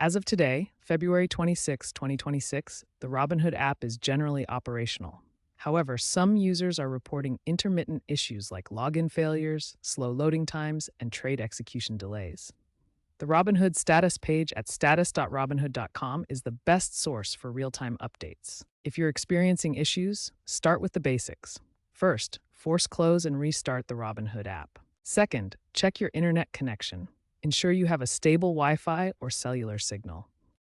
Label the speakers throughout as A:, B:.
A: As of today, February 26, 2026, the Robinhood app is generally operational. However, some users are reporting intermittent issues like login failures, slow loading times, and trade execution delays. The Robinhood status page at status.robinhood.com is the best source for real-time updates. If you're experiencing issues, start with the basics. First, force close and restart the Robinhood app. Second, check your internet connection. Ensure you have a stable Wi-Fi or cellular signal.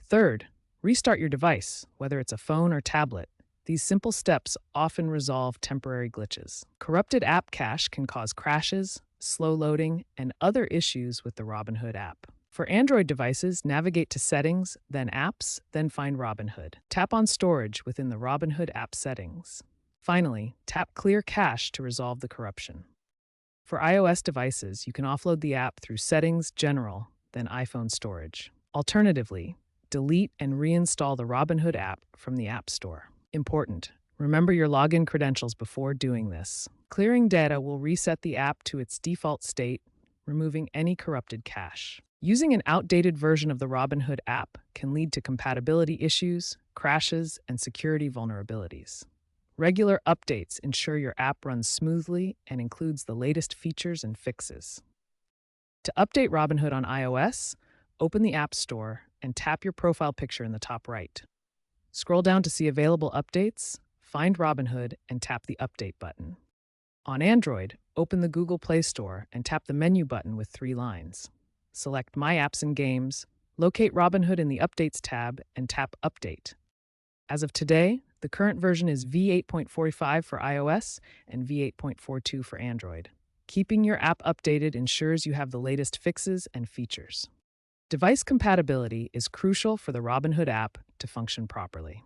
A: Third, restart your device, whether it's a phone or tablet. These simple steps often resolve temporary glitches. Corrupted app cache can cause crashes, slow loading, and other issues with the Robinhood app. For Android devices, navigate to Settings, then Apps, then find Robinhood. Tap on Storage within the Robinhood app settings. Finally, tap Clear Cache to resolve the corruption. For iOS devices, you can offload the app through Settings, General, then iPhone Storage. Alternatively, delete and reinstall the Robinhood app from the App Store. Important: remember your login credentials before doing this. Clearing data will reset the app to its default state, removing any corrupted cache. Using an outdated version of the Robinhood app can lead to compatibility issues, crashes, and security vulnerabilities. Regular updates ensure your app runs smoothly and includes the latest features and fixes. To update Robinhood on iOS, open the App Store and tap your profile picture in the top right. Scroll down to see available updates, find Robinhood, and tap the Update button. On Android, open the Google Play Store and tap the Menu button with 3 lines. Select My Apps and Games, locate Robinhood in the Updates tab, and tap Update. As of today, the current version is V8.45 for iOS and V8.42 for Android. Keeping your app updated ensures you have the latest fixes and features. Device compatibility is crucial for the Robinhood app to function properly.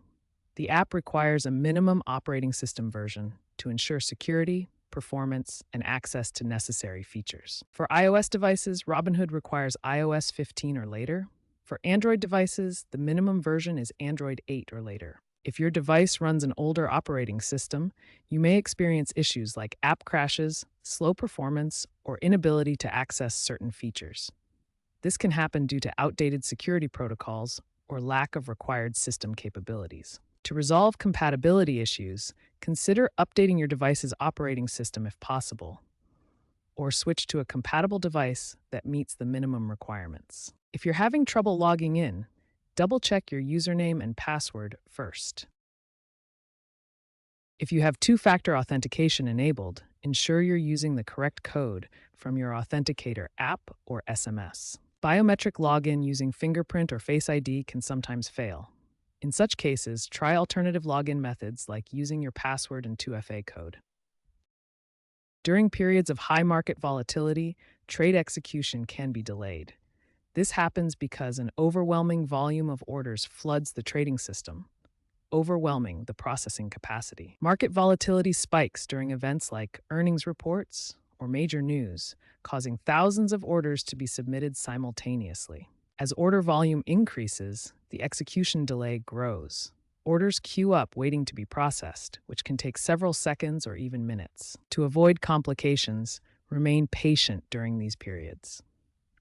A: The app requires a minimum operating system version to ensure security, performance, and access to necessary features. For iOS devices, Robinhood requires iOS 15 or later. For Android devices, the minimum version is Android 8 or later. If your device runs an older operating system, you may experience issues like app crashes, slow performance, or inability to access certain features. This can happen due to outdated security protocols or lack of required system capabilities. To resolve compatibility issues, consider updating your device's operating system if possible, or switch to a compatible device that meets the minimum requirements. If you're having trouble logging in, double-check your username and password first. If you have two-factor authentication enabled, ensure you're using the correct code from your authenticator app or SMS. Biometric login using fingerprint or Face ID can sometimes fail. In such cases, try alternative login methods like using your password and 2FA code. During periods of high market volatility, trade execution can be delayed. This happens because an overwhelming volume of orders floods the trading system, overwhelming the processing capacity. Market volatility spikes during events like earnings reports or major news, causing thousands of orders to be submitted simultaneously. As order volume increases, the execution delay grows. Orders queue up waiting to be processed, which can take several seconds or even minutes. To avoid complications, remain patient during these periods.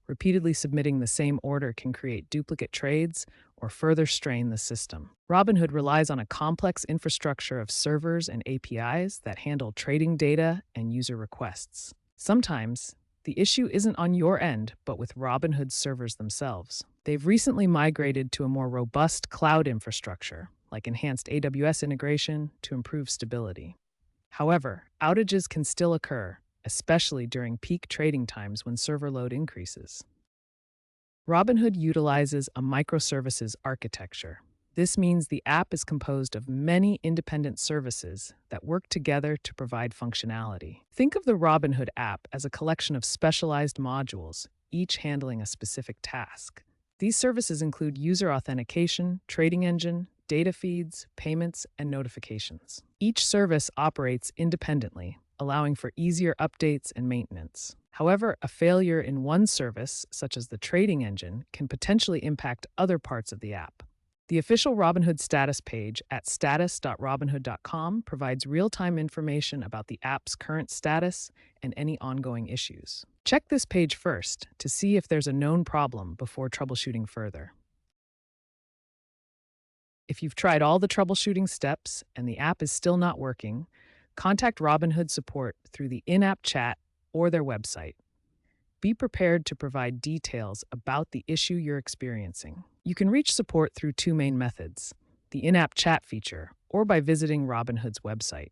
A: Repeatedly submitting the same order can create duplicate trades or further strain the system. Robinhood relies on a complex infrastructure of servers and APIs that handle trading data and user requests. Sometimes, the issue isn't on your end, but with Robinhood's servers themselves. They've recently migrated to a more robust cloud infrastructure, like enhanced AWS integration, to improve stability. However, outages can still occur, especially during peak trading times when server load increases. Robinhood utilizes a microservices architecture. This means the app is composed of many independent services that work together to provide functionality. Think of the Robinhood app as a collection of specialized modules, each handling a specific task. These services include user authentication, trading engine, data feeds, payments, and notifications. Each service operates independently, allowing for easier updates and maintenance. However, a failure in one service, such as the trading engine, can potentially impact other parts of the app. The official Robinhood status page at status.robinhood.com provides real-time information about the app's current status and any ongoing issues. Check this page first to see if there's a known problem before troubleshooting further. If you've tried all the troubleshooting steps and the app is still not working, contact Robinhood support through the in-app chat or their website. Be prepared to provide details about the issue you're experiencing. You can reach support through two main methods: the in-app chat feature or by visiting Robinhood's website.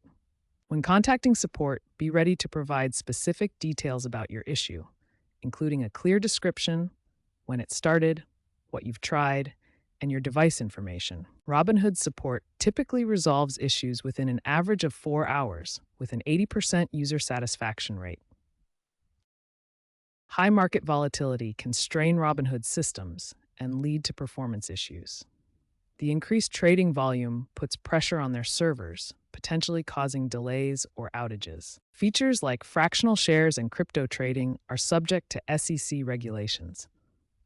A: When contacting support, be ready to provide specific details about your issue, including a clear description, when it started, what you've tried, and your device information. Robinhood support typically resolves issues within an average of 4 hours, with an 80% user satisfaction rate. High market volatility can strain Robinhood's systems and lead to performance issues. The increased trading volume puts pressure on their servers, potentially causing delays or outages. Features like fractional shares and crypto trading are subject to SEC regulations.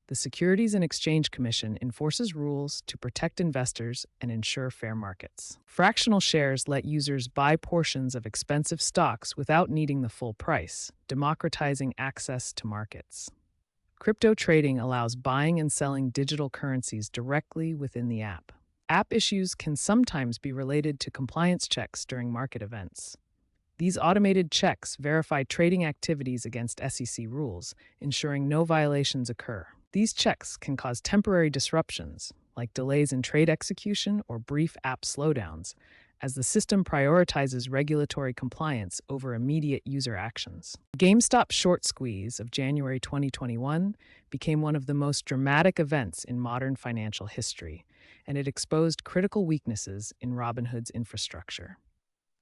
A: The Securities and Exchange Commission enforces rules to protect investors and ensure fair markets. Fractional shares let users buy portions of expensive stocks without needing the full price, democratizing access to markets. Crypto trading allows buying and selling digital currencies directly within the app. App issues can sometimes be related to compliance checks during market events. These automated checks verify trading activities against SEC rules, ensuring no violations occur. These checks can cause temporary disruptions, like delays in trade execution or brief app slowdowns, as the system prioritizes regulatory compliance over immediate user actions. GameStop's short squeeze of January 2021 became one of the most dramatic events in modern financial history, and it exposed critical weaknesses in Robinhood's infrastructure.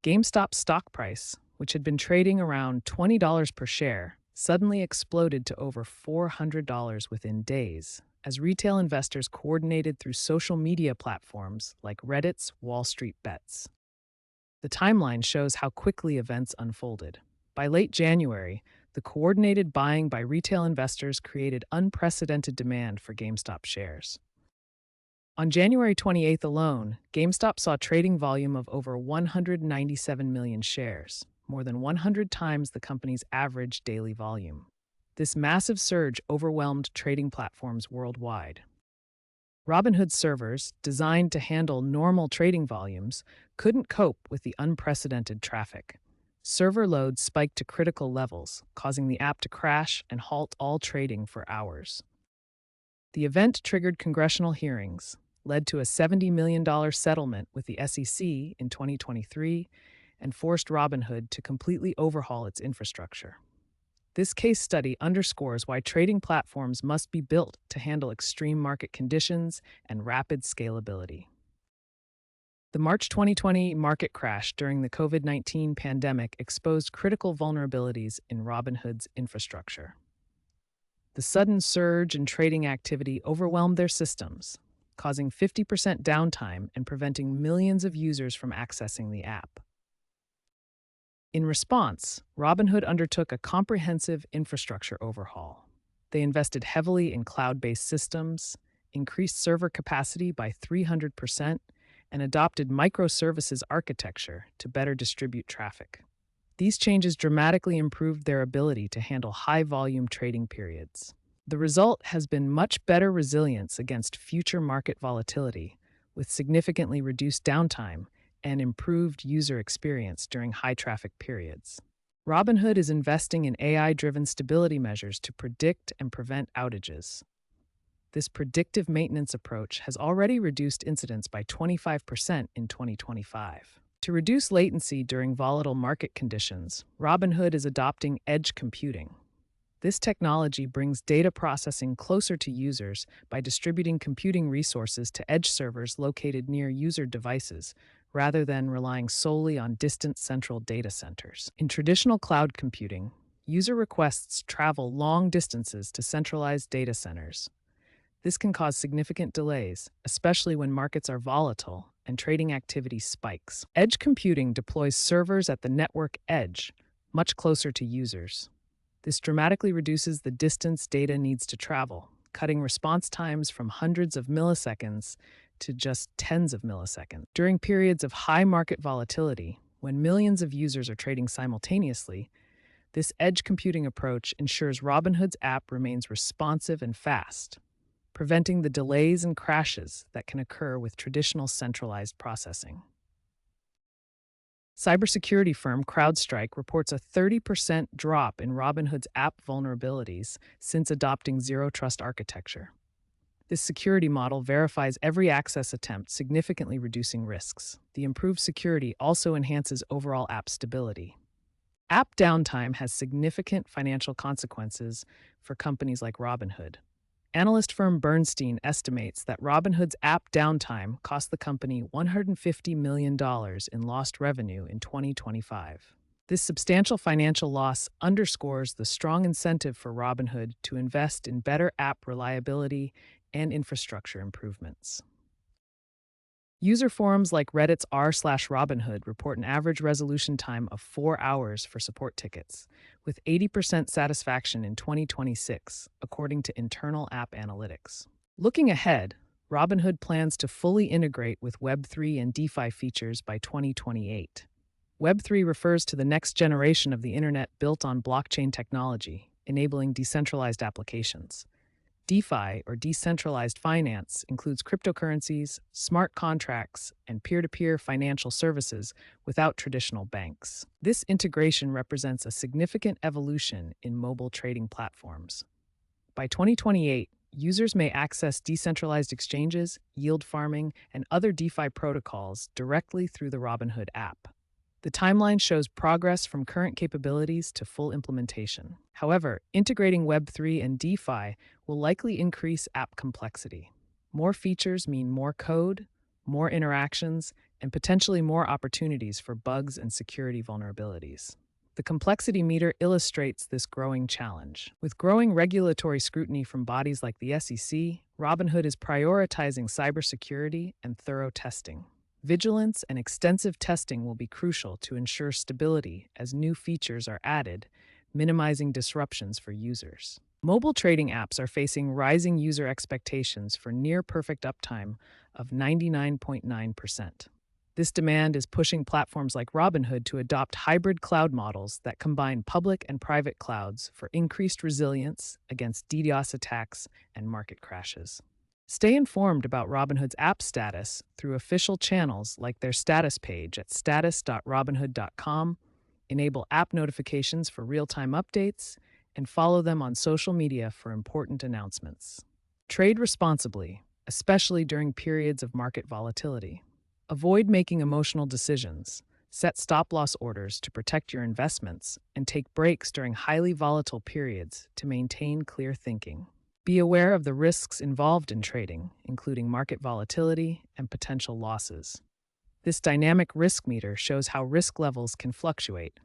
A: GameStop's stock price, which had been trading around $20 per share, suddenly exploded to over $400 within days, as retail investors coordinated through social media platforms like Reddit's Wall Street Bets. The timeline shows how quickly events unfolded. By late January, the coordinated buying by retail investors created unprecedented demand for GameStop shares. On January 28th alone, GameStop saw trading volume of over 197 million shares, more than 100 times the company's average daily volume. This massive surge overwhelmed trading platforms worldwide. Robinhood servers, designed to handle normal trading volumes, couldn't cope with the unprecedented traffic. Server load spiked to critical levels, causing the app to crash and halt all trading for hours. The event triggered congressional hearings, led to a $70 million settlement with the SEC in 2023, and forced Robinhood to completely overhaul its infrastructure. This case study underscores why trading platforms must be built to handle extreme market conditions and rapid scalability. The March 2020 market crash during the COVID-19 pandemic exposed critical vulnerabilities in Robinhood's infrastructure. The sudden surge in trading activity overwhelmed their systems, causing 50% downtime and preventing millions of users from accessing the app. In response, Robinhood undertook a comprehensive infrastructure overhaul. They invested heavily in cloud-based systems, increased server capacity by 300%, and adopted microservices architecture to better distribute traffic. These changes dramatically improved their ability to handle high-volume trading periods. The result has been much better resilience against future market volatility, with significantly reduced downtime and improved user experience during high-traffic periods. Robinhood is investing in AI-driven stability measures to predict and prevent outages. This predictive maintenance approach has already reduced incidents by 25% in 2025. To reduce latency during volatile market conditions, Robinhood is adopting edge computing. This technology brings data processing closer to users by distributing computing resources to edge servers located near user devices, rather than relying solely on distant central data centers. In traditional cloud computing, user requests travel long distances to centralized data centers. This can cause significant delays, especially when markets are volatile and trading activity spikes. Edge computing deploys servers at the network edge, much closer to users. This dramatically reduces the distance data needs to travel, cutting response times from hundreds of milliseconds to just tens of milliseconds. During periods of high market volatility, when millions of users are trading simultaneously, this edge computing approach ensures Robinhood's app remains responsive and fast. preventing the delays and crashes that can occur with traditional centralized processing. Cybersecurity firm CrowdStrike reports a 30% drop in Robinhood's app vulnerabilities since adopting zero trust architecture. This security model verifies every access attempt, significantly reducing risks. The improved security also enhances overall app stability. App downtime has significant financial consequences for companies like Robinhood. Analyst firm Bernstein estimates that Robinhood's app downtime cost the company $150 million in lost revenue in 2025. This substantial financial loss underscores the strong incentive for Robinhood to invest in better app reliability and infrastructure improvements. User forums like Reddit's r/Robinhood report an average resolution time of 4 hours for support tickets, with 80% satisfaction in 2026, according to internal app analytics. Looking ahead, Robinhood plans to fully integrate with Web3 and DeFi features by 2028. Web3 refers to the next generation of the internet built on blockchain technology, enabling decentralized applications. DeFi, or decentralized finance, includes cryptocurrencies, smart contracts, and peer-to-peer financial services without traditional banks. This integration represents a significant evolution in mobile trading platforms. By 2028, users may access decentralized exchanges, yield farming, and other DeFi protocols directly through the Robinhood app. The timeline shows progress from current capabilities to full implementation. However, integrating Web3 and DeFi will likely increase app complexity. More features mean more code, more interactions, and potentially more opportunities for bugs and security vulnerabilities. The complexity meter illustrates this growing challenge. With growing regulatory scrutiny from bodies like the SEC, Robinhood is prioritizing cybersecurity and thorough testing. Vigilance and extensive testing will be crucial to ensure stability as new features are added, minimizing disruptions for users. Mobile trading apps are facing rising user expectations for near-perfect uptime of 99.9%. This demand is pushing platforms like Robinhood to adopt hybrid cloud models that combine public and private clouds for increased resilience against DDoS attacks and market crashes. Stay informed about Robinhood's app status through official channels like their status page at status.robinhood.com, enable app notifications for real-time updates, and follow them on social media for important announcements. Trade responsibly, especially during periods of market volatility. Avoid making emotional decisions, set stop-loss orders to protect your investments, and take breaks during highly volatile periods to maintain clear thinking. Be aware of the risks involved in trading, including market volatility and potential losses. This dynamic risk meter shows how risk levels can fluctuate.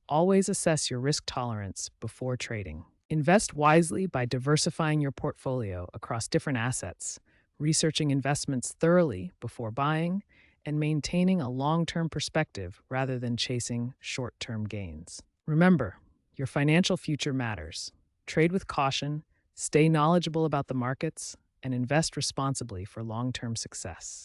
A: Always assess your risk tolerance before trading. Invest wisely by diversifying your portfolio across different assets, researching investments thoroughly before buying, and maintaining a long-term perspective rather than chasing short-term gains. Remember, your financial future matters. Trade with caution, stay knowledgeable about the markets, and invest responsibly for long-term success.